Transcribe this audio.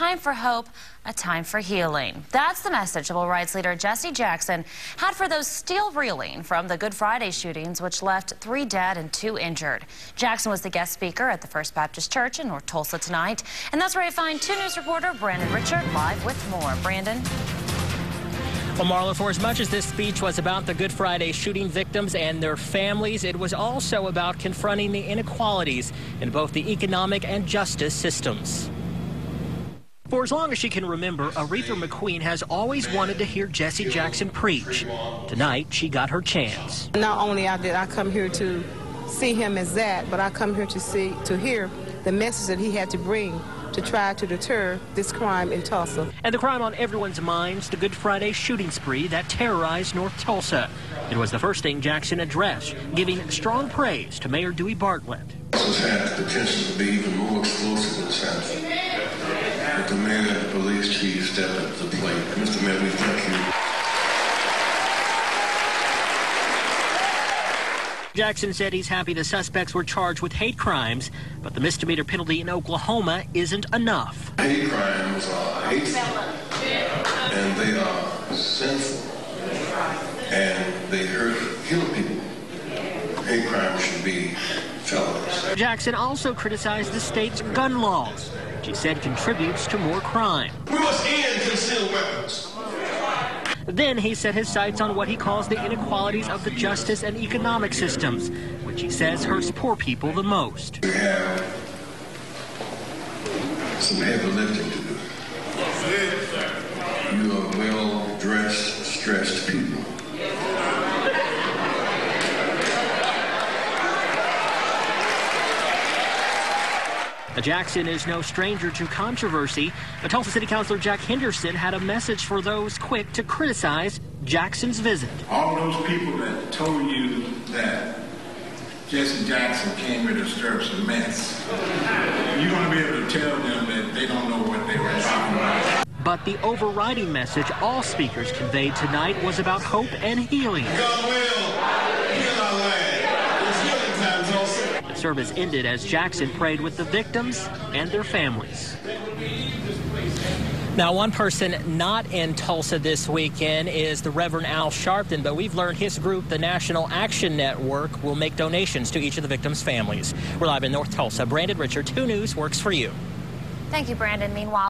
Time for hope, a time for healing. That's the message civil rights leader Jesse Jackson had for those still reeling from the Good Friday shootings, which left 3 dead and 2 injured. Jackson was the guest speaker at the First Baptist Church in North Tulsa tonight. And that's where I find 2 News reporter Brandon Richard live with more. Brandon. Well, Marla, for as much as this speech was about the Good Friday shooting victims and their families, it was also about confronting the inequalities in both the economic and justice systems. For as long as she can remember, Aretha McQueen has always wanted to hear Jesse Jackson preach. Tonight, she got her chance. Not only did I come here to see him as that, but I come here to hear the message that he had to bring to try to deter this crime in Tulsa. And the crime on everyone's minds, the Good Friday shooting spree that terrorized North Tulsa. It was the first thing Jackson addressed, giving strong praise to Mayor Dewey Bartlett. This has potential to be even more explosive in South. But the mayor and the police chief stepped up to the plate. Mr. Mayor, we thank you. Jackson said he's happy the suspects were charged with hate crimes, but the misdemeanor penalty in Oklahoma isn't enough. Hate crimes are hateful, and they are sinful, and they kill people. Hate crimes should be felonies. Jackson also criticized the state's gun laws, which he said contributes to more crime. We must end concealed weapons. Then he set his sights on what he calls the inequalities of the justice and economic systems, which he says hurts poor people the most. We have some heavy lifting to do. You are well-dressed, stressed people. Jackson is no stranger to controversy, but Tulsa City Councilor Jack Henderson had a message for those quick to criticize Jackson's visit. All those people that told you that Jesse Jackson came here to stir up some mess, you're going to be able to tell them that they don't know what they were talking about. But the overriding message all speakers conveyed tonight was about hope and healing. God will heal our land. It's healing time, Tulsa. The service ended as Jackson prayed with the victims and their families. Now, one person not in Tulsa this weekend is the Reverend Al Sharpton, but we've learned his group, the National Action Network, will make donations to each of the victims' families. We're live in North Tulsa. Brandon Richard, 2 News, works for you. Thank you, Brandon. Meanwhile,